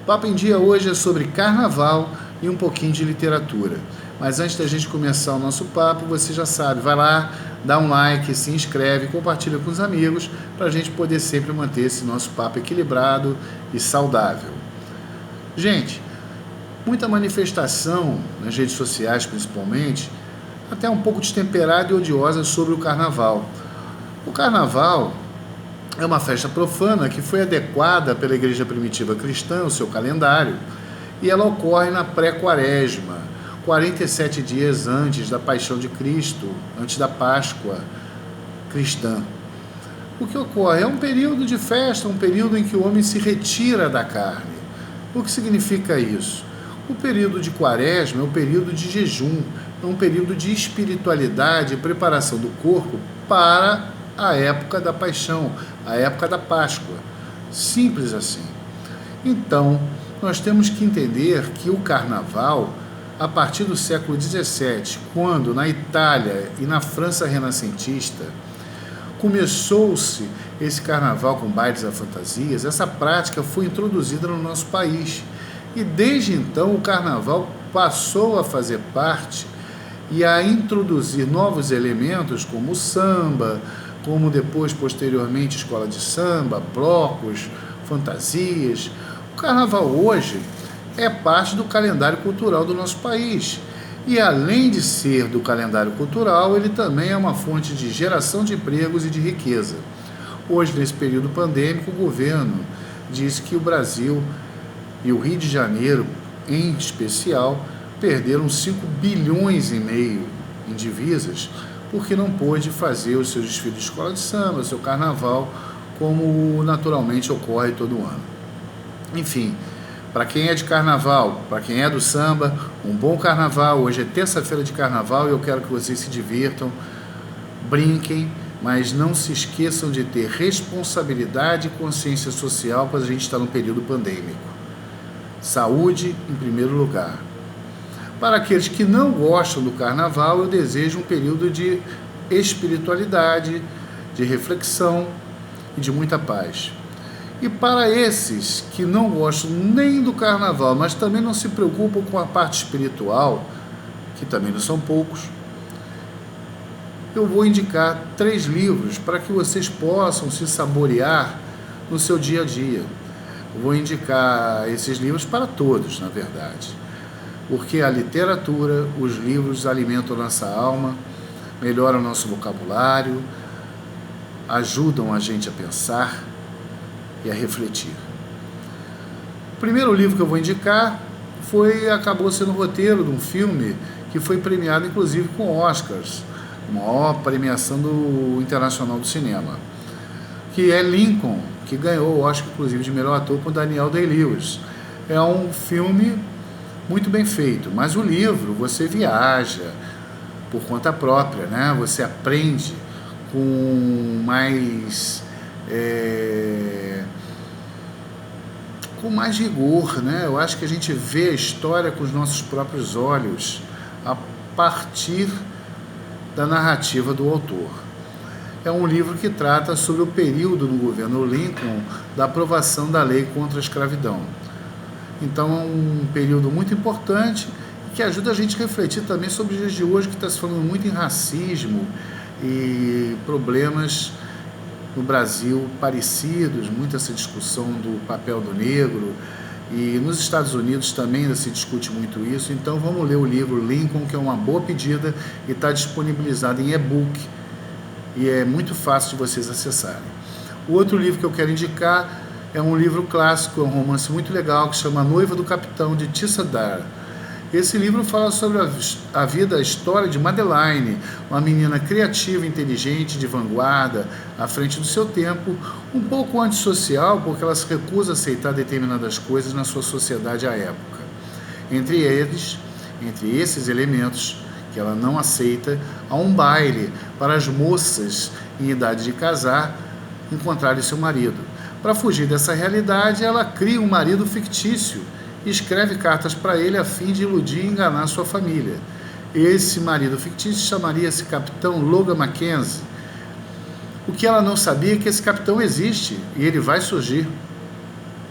Papo em Dia hoje é sobre carnaval e um pouquinho de literatura. Mas antes da gente começar o nosso papo, você já sabe, vai lá, dá um like, se inscreve, compartilha com os amigos, para a gente poder sempre manter esse nosso papo equilibrado e saudável. Gente, muita manifestação nas redes sociais principalmente, até um pouco destemperada e odiosa sobre o carnaval. O carnaval é uma festa profana que foi adequada pela Igreja Primitiva Cristã, o seu calendário, e ela ocorre na pré-quaresma, 47 dias antes da Paixão de Cristo, antes da Páscoa cristã. O que ocorre? É um período de festa, um período em que o homem se retira da carne. O que significa isso? O período de quaresma é um período de jejum, é um período de espiritualidade e preparação do corpo para a época da paixão, a época da Páscoa. Simples assim. Então, nós temos que entender que o carnaval, a partir do século XVII, quando na Itália e na França renascentista, começou-se esse carnaval com bailes a fantasias, essa prática foi introduzida no nosso país. E desde então o carnaval passou a fazer parte e a introduzir novos elementos como o samba, como depois, posteriormente, escola de samba, blocos, fantasias. O carnaval hoje é parte do calendário cultural do nosso país. E além de ser do calendário cultural, ele também é uma fonte de geração de empregos e de riqueza. Hoje, nesse período pandêmico, o governo diz que o Brasil e o Rio de Janeiro, em especial, perderam 5 bilhões e meio em divisas, porque não pôde fazer os seus desfiles de escola de samba, o seu carnaval, como naturalmente ocorre todo ano. Enfim, para quem é de carnaval, para quem é do samba, um bom carnaval. Hoje é terça-feira de carnaval e eu quero que vocês se divirtam, brinquem, mas não se esqueçam de ter responsabilidade e consciência social, pois a gente está num período pandêmico. Saúde em primeiro lugar. Para aqueles que não gostam do carnaval, eu desejo um período de espiritualidade, de reflexão e de muita paz. E para esses que não gostam nem do carnaval, mas também não se preocupam com a parte espiritual, que também não são poucos, eu vou indicar 3 livros para que vocês possam se saborear no seu dia a dia. Eu vou indicar esses livros para todos, na verdade. Porque a literatura, os livros alimentam nossa alma, melhoram nosso vocabulário, ajudam a gente a pensar e a refletir. O primeiro livro que eu vou indicar acabou sendo o roteiro de um filme que foi premiado inclusive com Oscars, a maior premiação internacional do cinema, que é Lincoln, que ganhou o Oscar inclusive de melhor ator com Daniel Day-Lewis. É um filme muito bem feito, mas o livro você viaja por conta própria, né? Você aprende com mais rigor, né? Eu acho que a gente vê a história com os nossos próprios olhos a partir da narrativa do autor. É um livro que trata sobre o período no governo Lincoln da aprovação da lei contra a escravidão. Então é um período muito importante que ajuda a gente a refletir também sobre os dias de hoje, que está se falando muito em racismo e problemas no Brasil parecidos, muito essa discussão do papel do negro, e nos Estados Unidos também ainda se discute muito isso. Então vamos ler o livro Lincoln, que é uma boa pedida e está disponibilizado em e-book e é muito fácil de vocês acessarem. O outro livro que eu quero indicar é um livro clássico, é um romance muito legal que chama A Noiva do Capitão, de Tissa Dare. Esse livro fala sobre a vida, a história de Madeline, uma menina criativa, inteligente, de vanguarda, à frente do seu tempo, um pouco antissocial, porque ela se recusa a aceitar determinadas coisas na sua sociedade à época. Entre esses elementos que ela não aceita, há um baile para as moças em idade de casar encontrarem seu marido. Para fugir dessa realidade, ela cria um marido fictício e escreve cartas para ele a fim de iludir e enganar sua família. Esse marido fictício chamaria-se Capitão Logan Mackenzie. O que ela não sabia é que esse capitão existe e ele vai surgir.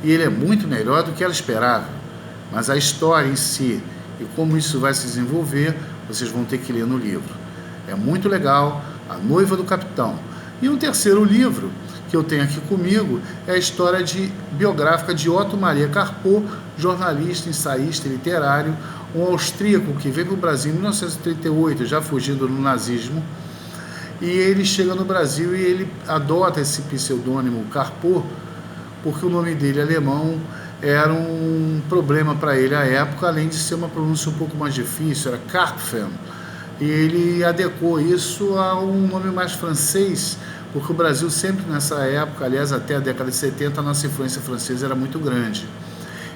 e ele é muito melhor do que ela esperava. Mas a história em si e como isso vai se desenvolver, vocês vão ter que ler no livro. É muito legal, A Noiva do Capitão. E um terceiro livro que eu tenho aqui comigo é a história biográfica de Otto Maria Carpo, jornalista, ensaísta e literário, um austríaco que veio para o Brasil em 1938, já fugindo do nazismo, e ele chega no Brasil e ele adota esse pseudônimo Carpo, porque o nome dele alemão era um problema para ele à época, além de ser uma pronúncia um pouco mais difícil, era Karpfen, e ele adequou isso a um nome mais francês, porque o Brasil sempre nessa época, aliás até a década de 70, a nossa influência francesa era muito grande.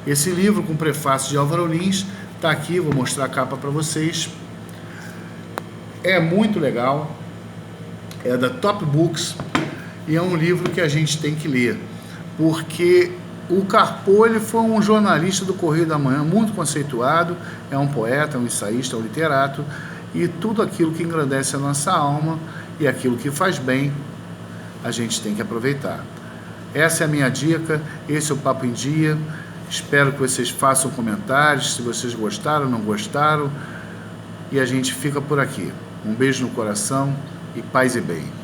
Esse livro com prefácio de Álvaro Lins está aqui, vou mostrar a capa para vocês. É muito legal, é da Top Books e é um livro que a gente tem que ler, porque o Carpo ele foi um jornalista do Correio da Manhã muito conceituado, é um poeta, um ensaísta, um literato, e tudo aquilo que engrandece a nossa alma e aquilo que faz bem, a gente tem que aproveitar. Essa é a minha dica, esse é o Papo em Dia. Espero que vocês façam comentários, se vocês gostaram ou não gostaram, e a gente fica por aqui. Um beijo no coração e paz e bem.